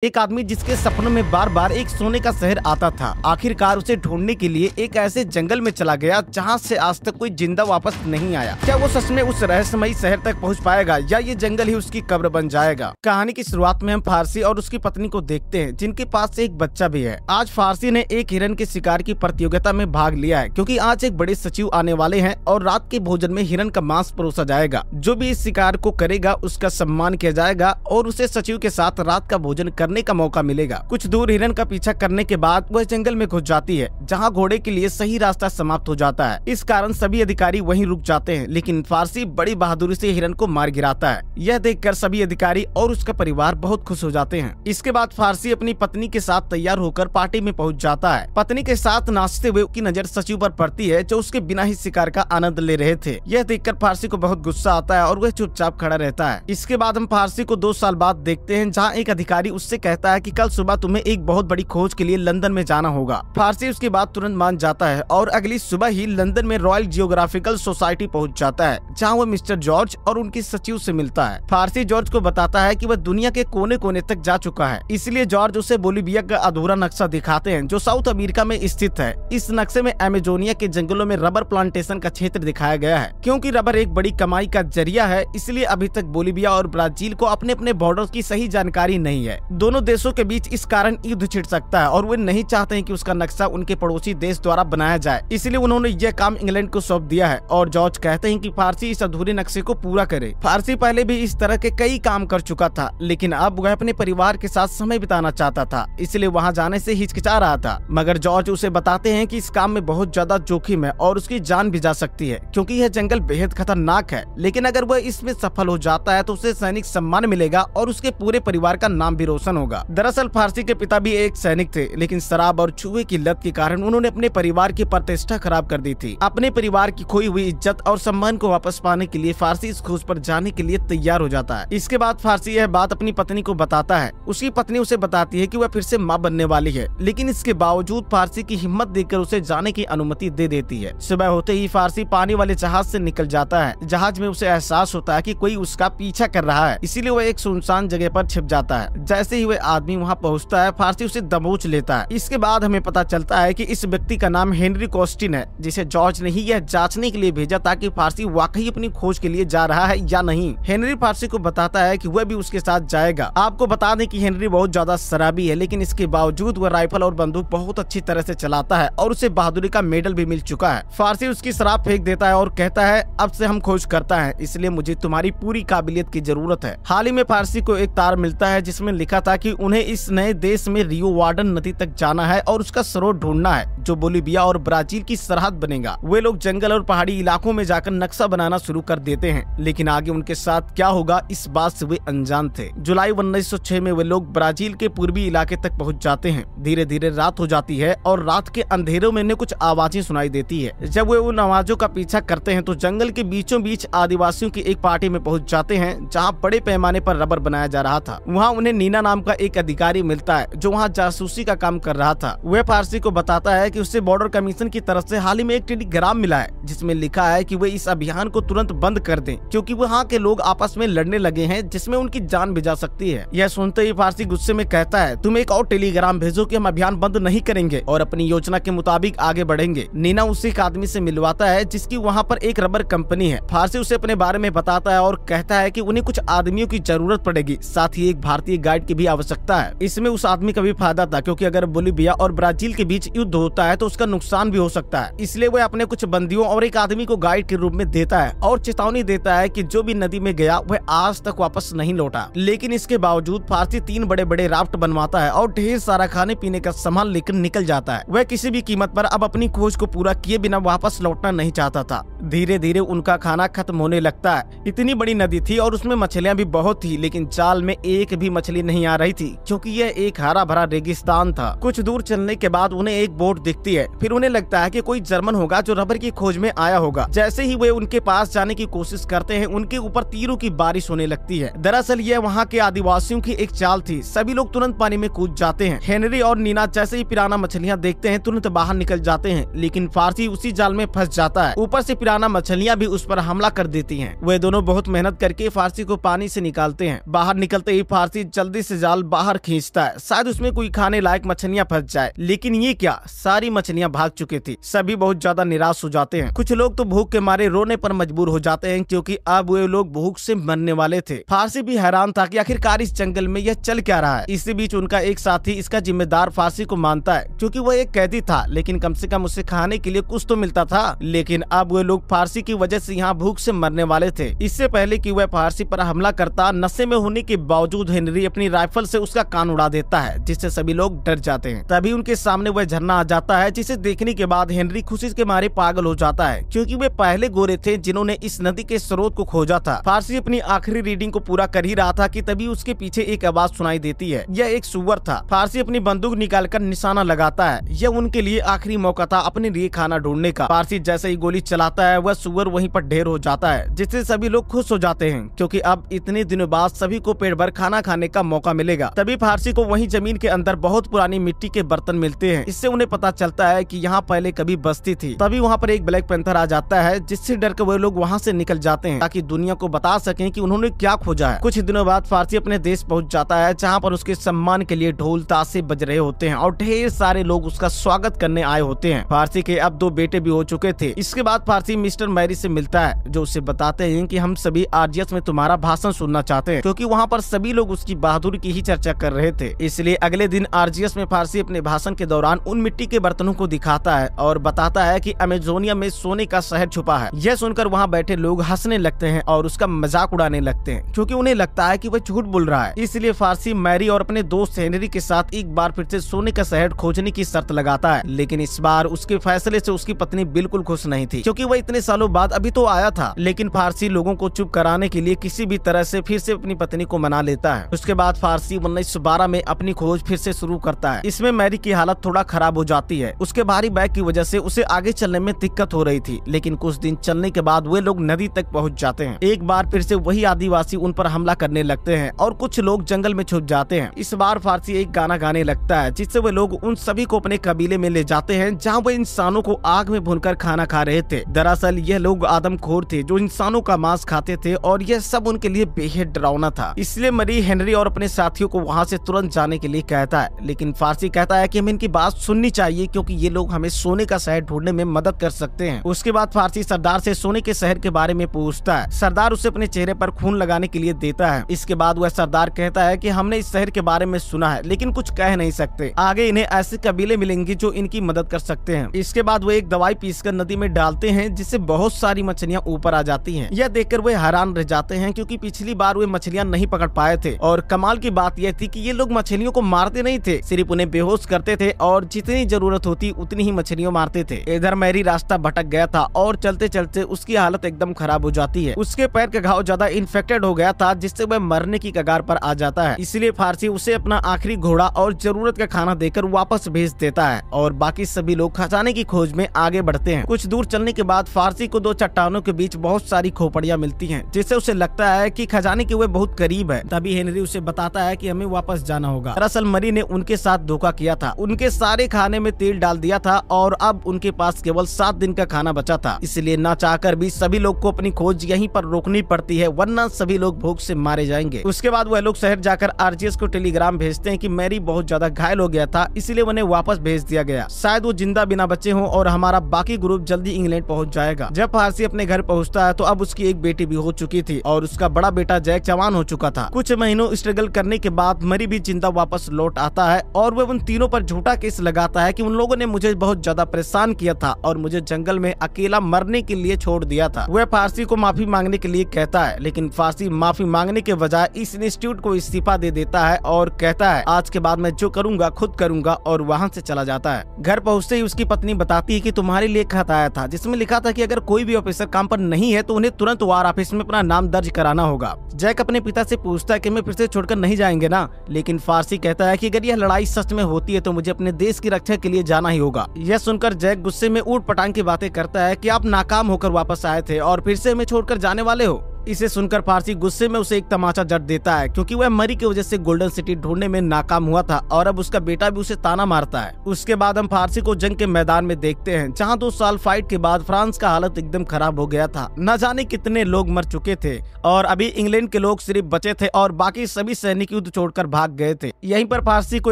एक आदमी जिसके सपनों में बार बार एक सोने का शहर आता था, आखिरकार उसे ढूंढने के लिए एक ऐसे जंगल में चला गया जहां से आज तक कोई जिंदा वापस नहीं आया। क्या वो सच में उस रहस्यमयी शहर तक पहुंच पाएगा या ये जंगल ही उसकी कब्र बन जाएगा? कहानी की शुरुआत में हम फारसी और उसकी पत्नी को देखते हैं, जिनके पास से एक बच्चा भी है। आज फारसी ने एक हिरन के शिकार की प्रतियोगिता में भाग लिया है, क्योंकि आज एक बड़े सचिव आने वाले हैं और रात के भोजन में हिरन का मांस परोसा जाएगा। जो भी इस शिकार को करेगा उसका सम्मान किया जाएगा और उसे सचिव के साथ रात का भोजन करने का मौका मिलेगा। कुछ दूर हिरन का पीछा करने के बाद वह जंगल में घुस जाती है, जहां घोड़े के लिए सही रास्ता समाप्त हो जाता है। इस कारण सभी अधिकारी वहीं रुक जाते हैं, लेकिन फारसी बड़ी बहादुरी से हिरन को मार गिराता है। यह देखकर सभी अधिकारी और उसका परिवार बहुत खुश हो जाते हैं। इसके बाद फारसी अपनी पत्नी के साथ तैयार होकर पार्टी में पहुंच जाता है। पत्नी के साथ नाचते हुए की नजर सचिव पर पड़ती है, जो उसके बिना ही शिकार का आनंद ले रहे थे। यह देखकर फारसी को बहुत गुस्सा आता है और वह चुपचाप खड़ा रहता है। इसके बाद हम फारसी को 2 साल बाद देखते हैं, जहाँ एक अधिकारी उससे कहता है कि कल सुबह तुम्हें एक बहुत बड़ी खोज के लिए लंदन में जाना होगा। फारसी उसकी बात तुरंत मान जाता है और अगली सुबह ही लंदन में रॉयल जियोग्राफिकल सोसाइटी पहुंच जाता है, जहां वो मिस्टर जॉर्ज और उनकी सचिव से मिलता है। फारसी जॉर्ज को बताता है कि वह दुनिया के कोने कोने तक जा चुका है, इसलिए जॉर्ज उसे बोलिविया का अधूरा नक्शा दिखाते हैं, जो साउथ अमेरिका में स्थित है। इस नक्शे में अमेजोनिया के जंगलों में रबर प्लांटेशन का क्षेत्र दिखाया गया है। क्योंकि रबर एक बड़ी कमाई का जरिया है, इसलिए अभी तक बोलिविया और ब्राजील को अपने अपने बॉर्डर की सही जानकारी नहीं है। दोनों देशों के बीच इस कारण युद्ध छिड़ सकता है और वे नहीं चाहते हैं कि उसका नक्शा उनके पड़ोसी देश द्वारा बनाया जाए, इसलिए उन्होंने यह काम इंग्लैंड को सौंप दिया है। और जॉर्ज कहते हैं कि फारसी इस अधूरे नक्शे को पूरा करे। फारसी पहले भी इस तरह के कई काम कर चुका था, लेकिन अब वह अपने परिवार के साथ समय बिताना चाहता था, इसलिए वहाँ जाने से हिचकिचा रहा था। मगर जॉर्ज उसे बताते हैं कि इस काम में बहुत ज्यादा जोखिम है और उसकी जान भी जा सकती है, क्योंकि यह जंगल बेहद खतरनाक है। लेकिन अगर वह इसमें सफल हो जाता है तो उसे सैनिक सम्मान मिलेगा और उसके पूरे परिवार का नाम भी रोशन होगा। दरअसल फारसी के पिता भी एक सैनिक थे, लेकिन शराब और जुए की लत के कारण उन्होंने अपने परिवार की प्रतिष्ठा खराब कर दी थी। अपने परिवार की खोई हुई इज्जत और सम्मान को वापस पाने के लिए फारसी इस खोज पर जाने के लिए तैयार हो जाता है। इसके बाद फारसी यह बात अपनी पत्नी को बताता है। उसकी पत्नी उसे बताती है कि वह फिर से मां बनने वाली है, लेकिन इसके बावजूद फारसी की हिम्मत देकर उसे जाने की अनुमति दे देती है। सुबह होते ही फारसी पानी वाले जहाज से निकल जाता है। जहाज में उसे एहसास होता है कि कोई उसका पीछा कर रहा है, इसीलिए वह एक सुनसान जगह पर छिप जाता है। जैसे ही वह आदमी वहाँ पहुँचता है, फारसी उसे दबोच लेता है। इसके बाद हमें पता चलता है कि इस व्यक्ति का नाम हेनरी कॉस्टिन है, जिसे जॉर्ज ने ही यह जांचने के लिए भेजा ताकि फारसी वाकई अपनी खोज के लिए जा रहा है या नहीं। हेनरी फारसी को बताता है कि वह भी उसके साथ जाएगा। आपको बता दें कि हेनरी बहुत ज्यादा शराबी है, लेकिन इसके बावजूद वह राइफल और बंदूक बहुत अच्छी तरह से चलाता है और उसे बहादुरी का मेडल भी मिल चुका है। फारसी उसकी शराब फेंक देता है और कहता है, अब से हम खोज करता है, इसलिए मुझे तुम्हारी पूरी काबिलियत की जरूरत है। हाल ही में फारसी को एक तार मिलता है, जिसमें लिखा था कि उन्हें इस नए देश में रियो वार्डन नदी तक जाना है और उसका स्रोत ढूंढना है, जो बोलिविया और ब्राजील की सरहद बनेगा। वे लोग जंगल और पहाड़ी इलाकों में जाकर नक्शा बनाना शुरू कर देते हैं, लेकिन आगे उनके साथ क्या होगा इस बात से वे अनजान थे। जुलाई 1906 में वे लोग ब्राजील के पूर्वी इलाके तक पहुंच जाते हैं। धीरे धीरे रात हो जाती है और रात के अंधेरों में उन्हें कुछ आवाजें सुनाई देती है। जब वे उन आवाजों का पीछा करते हैं तो जंगल के बीचों बीच आदिवासियों की एक पार्टी में पहुंच जाते हैं, जहाँ बड़े पैमाने पर रबर बनाया जा रहा था। वहाँ उन्हें नीना नाम का एक अधिकारी मिलता है, जो वहाँ जासूसी का काम कर रहा था। वह फारसी को बताता है कि उससे बॉर्डर कमीशन की तरफ से हाल ही में एक टेलीग्राम मिला है, जिसमें लिखा है कि वे इस अभियान को तुरंत बंद कर दें, क्योंकि वहाँ के लोग आपस में लड़ने लगे हैं, जिसमें उनकी जान भी जा सकती है। यह सुनते ही फारसी गुस्से में कहता है, तुम एक और टेलीग्राम भेजो कि हम अभियान बंद नहीं करेंगे और अपनी योजना के मुताबिक आगे बढ़ेंगे। नीना उसे एक आदमी से मिलवाता है, जिसकी वहाँ पर एक रबर कंपनी है। फारसी उसे अपने बारे में बताता है और कहता है कि उन्हें कुछ आदमियों की जरूरत पड़ेगी, साथ ही एक भारतीय गाइड की भी आवश्यकता है। इसमें उस आदमी का भी फायदा था, क्योंकि अगर बोलिविया और ब्राजील के बीच युद्ध होता है तो उसका नुकसान भी हो सकता है। इसलिए वह अपने कुछ बंदियों और एक आदमी को गाइड के रूप में देता है और चेतावनी देता है कि जो भी नदी में गया वह आज तक वापस नहीं लौटा। लेकिन इसके बावजूद फारसी 3 बड़े बड़े राफ्ट बनवाता है और ढेर सारा खाने पीने का सामान लेकर निकल जाता है। वह किसी भी कीमत पर अब अपनी खोज को पूरा किए बिना वापस लौटना नहीं चाहता था। धीरे धीरे उनका खाना खत्म होने लगता है। इतनी बड़ी नदी थी और उसमें मछलियाँ भी बहुत थी, लेकिन जाल में एक भी मछली नहीं आ रही थी, क्योंकि यह एक हरा भरा रेगिस्तान था। कुछ दूर चलने के बाद उन्हें एक बोट दिखती है। फिर उन्हें लगता है कि कोई जर्मन होगा जो रबर की खोज में आया होगा। जैसे ही वे उनके पास जाने की कोशिश करते हैं, उनके ऊपर तीरों की बारिश होने लगती है। दरअसल यह वहाँ के आदिवासियों की एक चाल थी। सभी लोग तुरंत पानी में कूद जाते हैं। हेनरी और नीना जैसे ही पिराना मछलियाँ देखते हैं, तुरंत बाहर निकल जाते हैं, लेकिन फारसी उसी जाल में फंस जाता है। ऊपर से पिराना मछलियाँ भी उस पर हमला कर देती हैं। वे दोनों बहुत मेहनत करके फारसी को पानी से निकालते हैं। बाहर निकलते ही फारसी जल्दी से जाल बाहर खींचता है, शायद उसमें कोई खाने लायक मछलियां फंस जाए, लेकिन ये क्या, सारी मछलियां भाग चुकी थी। सभी बहुत ज्यादा निराश हो जाते हैं। कुछ लोग तो भूख के मारे रोने पर मजबूर हो जाते हैं, क्योंकि अब वे लोग भूख से मरने वाले थे। फारसी भी हैरान था कि आखिरकार इस जंगल में यह चल क्या रहा है। इसी बीच उनका एक साथी इसका जिम्मेदार फारसी को मानता है, क्योंकि वह एक कैदी था, लेकिन कम से कम उसे खाने के लिए कुछ तो मिलता था। लेकिन अब वे लोग फारसी की वजह से यहाँ भूख से मरने वाले थे। इससे पहले कि वह फारसी पर हमला करता, नशे में होने के बावजूद हेनरी अपनी राइफल से उसका कान उड़ा देता है, जिससे सभी लोग डर जाते हैं। तभी उनके सामने वह झरना आ जाता है, जिसे देखने के बाद हेनरी खुशी के मारे पागल हो जाता है, क्योंकि वे पहले गोरे थे जिन्होंने इस नदी के स्रोत को खोजा था। फारसी अपनी आखिरी रीडिंग को पूरा कर ही रहा था कि तभी उसके पीछे एक आवाज सुनाई देती है। यह एक सुअर था। फारसी अपनी बंदूक निकालकर निशाना लगाता है। यह उनके लिए आखिरी मौका था अपने लिए खाना ढूंढने का। फारसी जैसे ही गोली चलाता है, वह सुअर वहीं पर ढेर हो जाता है, जिससे सभी लोग खुश हो जाते हैं, क्योंकि अब इतने दिनों बाद सभी को पेट भर खाना खाने का मौका मिलेगा। तभी फारसी को वहीं जमीन के अंदर बहुत पुरानी मिट्टी के बर्तन मिलते हैं। इससे उन्हें पता चलता है कि यहाँ पहले कभी बस्ती थी। तभी वहाँ पर एक ब्लैक पैंथर आ जाता है, जिससे डर के वे लोग वहाँ से निकल जाते हैं, ताकि दुनिया को बता सकें कि उन्होंने क्या खोजा है। कुछ दिनों बाद फारसी अपने देश पहुँच जाता है, जहाँ पर उसके सम्मान के लिए ढोल ताशे बज रहे होते हैं और ढेर सारे लोग उसका स्वागत करने आए होते हैं। फारसी के अब 2 बेटे भी हो चुके थे। इसके बाद फारसी मिस्टर मैरी से मिलता है, जो उसे बताते हैं कि हम सभी आरजीएस में तुम्हारा भाषण सुनना चाहते हैं, क्योंकि वहाँ पर सभी लोग उसकी बहादुरी की ही चर्चा कर रहे थे। इसलिए अगले दिन आरजीएस में फारसी अपने भाषण के दौरान उन मिट्टी के बर्तनों को दिखाता है और बताता है कि अमेजोनिया में सोने का शहर छुपा है। यह सुनकर वहाँ बैठे लोग हंसने लगते हैं और उसका मजाक उड़ाने लगते हैं, क्योंकि उन्हें लगता है कि वह झूठ बोल रहा है। इसलिए फारसी मैरी और अपने दोस्त हेनरी के साथ एक बार फिर से सोने का शहर खोजने की शर्त लगाता है। लेकिन इस बार उसके फैसले से उसकी पत्नी बिल्कुल खुश नहीं थी, क्योंकि वह इतने सालों बाद अभी तो आया था। लेकिन फारसी लोगों को चुप कराने के लिए किसी भी तरह से फिर से अपनी पत्नी को मना लेता है। उसके बाद फारसी 1912 में अपनी खोज फिर से शुरू करता है। इसमें मैरी की हालत थोड़ा खराब हो जाती है। उसके भारी बैग की वजह से उसे आगे चलने में दिक्कत हो रही थी, लेकिन कुछ दिन चलने के बाद वे लोग नदी तक पहुंच जाते हैं। एक बार फिर से वही आदिवासी उन पर हमला करने लगते हैं और कुछ लोग जंगल में छुप जाते हैं। इस बार फारसी एक गाना गाने लगता है, जिससे वे लोग उन सभी को अपने कबीले में ले जाते हैं, जहाँ वे इंसानों को आग में भूनकर खाना खा रहे थे। दरअसल यह लोग आदमखोर थे जो इंसानों का मांस खाते थे, और यह सब उनके लिए बेहद डरावना था। इसलिए मरी हेनरी और अपने साथियों को वहाँ से तुरंत जाने के लिए कहता है, लेकिन फारसी कहता है कि हमें इनकी बात सुननी चाहिए, क्योंकि ये लोग हमें सोने का शहर ढूंढने में मदद कर सकते हैं। उसके बाद फारसी सरदार से सोने के शहर के बारे में पूछता है। सरदार उसे अपने चेहरे पर खून लगाने के लिए देता है। इसके बाद वह सरदार कहता है कि हमने इस शहर के बारे में सुना है, लेकिन कुछ कह नहीं सकते। आगे इन्हें ऐसे कबीले मिलेंगे जो इनकी मदद कर सकते हैं। इसके बाद वो एक दवाई पीसकर नदी में डालते हैं, जिससे बहुत सारी मछलियाँ ऊपर आ जाती हैं। यह देखकर वे हैरान रह जाते हैं, क्योंकि पिछली बार वे मछलियाँ नहीं पकड़ पाए थे। और कमाल की बात यह थी कि ये लोग मछलियों को मारते नहीं थे, सिर्फ उन्हें बेहोश करते थे और जितनी जरूरत होती उतनी ही मछलियाँ मारते थे। इधर मैरी रास्ता भटक गया था और चलते चलते उसकी हालत एकदम खराब हो जाती है। उसके पैर का घाव ज्यादा इन्फेक्टेड हो गया था, जिससे वह मरने की कगार पर आ जाता है। इसलिए फारसी उसे अपना आखिरी घोड़ा और जरूरत का खाना देकर वापस भेज देता है, और बाकी सभी लोग खजाने की खोज में आगे बढ़ते हैं। कुछ दूर चलने के बाद फारसी को 2 चट्टानों के बीच बहुत सारी खोपड़ियाँ मिलती हैं, जिससे उसे लगता है कि खजाने के वे बहुत करीब है। तभी हेनरी उसे बताता है कि हमें वापस जाना होगा। दरअसल मरी ने उनके साथ धोखा किया था, उनके सारे खाने में तेल डाल दिया था और अब उनके पास केवल 7 दिन का खाना बचा था। इसलिए ना चाहकर भी सभी लोग को अपनी खोज यहीं पर रोकनी पड़ती है, वरना सभी लोग भूख से मारे जाएंगे। उसके बाद वह लोग शहर जाकर आरजीएस को टेलीग्राम भेजते हैं कि मैरी बहुत ज्यादा घायल हो गया था, इसलिए उन्हें वापस भेज दिया गया। शायद वो जिंदा बिना बचे हों और हमारा बाकी ग्रुप जल्दी इंग्लैंड पहुंच जाएगा। जब फारसी अपने घर पहुंचता है तो अब उसकी एक बेटी भी हो चुकी थी और उसका बड़ा बेटा जैक जवान हो चुका था। कुछ महीनों स्ट्रगल करने के बाद मरी भी जिंदा वापस लौट आता है और वह उन तीनों पर झूठा केस लगाता है कि उन लोगों ने मुझे बहुत ज्यादा परेशान किया था और मुझे जंगल में अकेला मरने के लिए छोड़ दिया था। वह फारसी को माफी मांगने के लिए कहता है, लेकिन फारसी माफी मांगने के बजाय इस इंस्टीट्यूट को इस्तीफा दे देता है और कहता है आज के बाद मैं जो करूंगा खुद करूंगा, और वहाँ से चला जाता है। घर पहुँचते ही उसकी पत्नी बताती है कि तुम्हारे लिए खत आया था, जिसमें लिखा था कि अगर कोई भी ऑफिसर काम पर नहीं है तो उन्हें तुरंत वार ऑफिस में अपना नाम दर्ज कराना होगा। जैक अपने पिता से पूछता है कि मैं फिर से छोड़कर नहीं जाएंगे ना, लेकिन फारसी कहता है कि अगर यह लड़ाई सच में होती है तो मुझे अपने देश की रक्षा के लिए जाना ही होगा। यह सुनकर जैक गुस्से में ऊट पटांग की बातें करता है कि आप नाकाम होकर वापस आए थे और फिर से हमें छोड़कर जाने वाले हो। इसे सुनकर फारसी गुस्से में उसे एक तमाचा जड़ देता है, क्योंकि वह मरी की वजह से गोल्डन सिटी ढूंढने में नाकाम हुआ था और अब उसका बेटा भी उसे ताना मारता है। उसके बाद हम फारसी को जंग के मैदान में देखते हैं, जहाँ 2 साल फाइट के बाद फ्रांस का हालत एकदम खराब हो गया था। न जाने कितने लोग मर चुके थे और अभी इंग्लैंड के लोग सिर्फ बचे थे और बाकी सभी सैनिक युद्ध छोड़कर भाग गए थे। यहीं पर फारसी को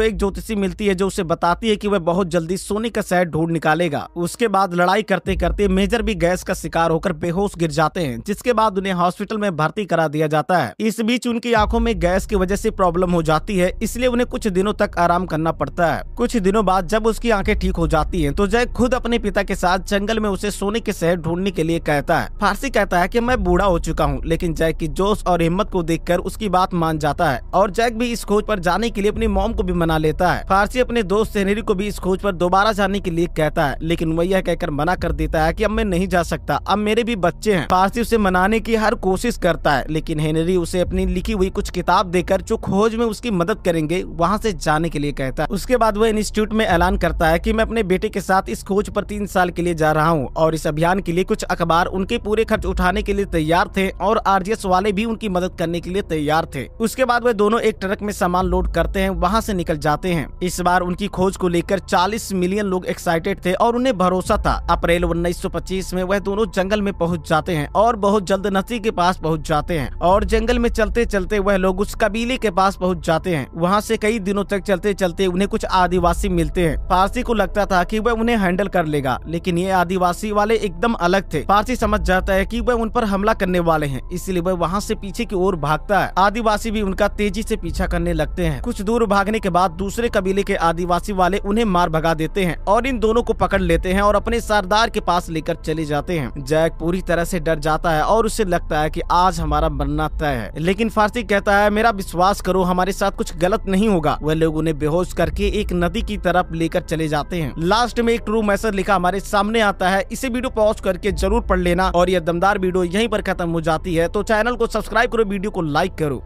एक ज्योतिषी मिलती है जो उसे बताती है कि वह बहुत जल्दी सोने का शहर ढूंढ निकालेगा। उसके बाद लड़ाई करते करते मेजर भी गैस का शिकार होकर बेहोश गिर जाते हैं, जिसके बाद उन्हें हॉस्पिटल में भर्ती करा दिया जाता है। इस बीच उनकी आंखों में गैस की वजह से प्रॉब्लम हो जाती है, इसलिए उन्हें कुछ दिनों तक आराम करना पड़ता है। कुछ दिनों बाद जब उसकी आंखें ठीक हो जाती हैं, तो जैक खुद अपने पिता के साथ जंगल में उसे सोने के शहर ढूंढने के लिए कहता है। फारसी कहता है कि मैं बूढ़ा हो चुका हूँ, लेकिन जैक की जोश और हिम्मत को देखकर उसकी बात मान जाता है और जैक भी इस खोज पर जाने के लिए अपनी मॉम को भी मना लेता है। फारसी अपने दोस्त हेनरी को भी इस खोज पर दोबारा जाने के लिए कहता है, लेकिन वह यह कहकर मना कर देता है कि अब मैं नहीं जा सकता, अब मेरे भी बच्चे हैं। फारसी उसे मनाने की हर कोशिश करता है, लेकिन हेनरी उसे अपनी लिखी हुई कुछ किताब देकर जो खोज में उसकी मदद करेंगे वहाँ से जाने के लिए कहता है। उसके बाद वह इंस्टीट्यूट में ऐलान करता है कि मैं अपने बेटे के साथ इस खोज पर 3 साल के लिए जा रहा हूँ और इस अभियान के लिए कुछ अखबार उनके पूरे खर्च उठाने के लिए तैयार थे और आरजीएस वाले भी उनकी मदद करने के लिए तैयार थे। उसके बाद वह दोनों एक ट्रक में सामान लोड करते हैं, वहाँ से निकल जाते हैं। इस बार उनकी खोज को लेकर 40 मिलियन लोग एक्साइटेड थे और उन्हें भरोसा था। अप्रैल 1925 में वह दोनों जंगल में पहुँच जाते हैं और बहुत जल्द नदी के पास पहुँच जाते हैं और जंगल में चलते चलते वह लोग उस कबीले के पास पहुँच जाते हैं। वहाँ से कई दिनों तक चलते चलते उन्हें कुछ आदिवासी मिलते हैं। फारसी को लगता था कि वह उन्हें हैंडल कर लेगा, लेकिन ये आदिवासी वाले एकदम अलग थे। फारसी समझ जाता है कि वह उन पर हमला करने वाले हैं, इसलिए वह वहाँ से पीछे की ओर भागता है। आदिवासी भी उनका तेजी से पीछा करने लगते हैं। कुछ दूर भागने के बाद दूसरे कबीले के आदिवासी वाले उन्हें मार भगा देते हैं और इन दोनों को पकड़ लेते हैं और अपने सरदार के पास लेकर चले जाते हैं। जैक पूरी तरह से डर जाता है और उसे लगता है कि आज हमारा मरना तय है, लेकिन फारसी कहता है मेरा विश्वास करो, हमारे साथ कुछ गलत नहीं होगा। वह लोग उन्हें बेहोश करके एक नदी की तरफ लेकर चले जाते हैं। लास्ट में एक ट्रू मैसेज लिखा हमारे सामने आता है। इसे वीडियो पॉज करके जरूर पढ़ लेना और यह दमदार वीडियो यहीं पर खत्म हो जाती है। तो चैनल को सब्सक्राइब करो, वीडियो को लाइक करो।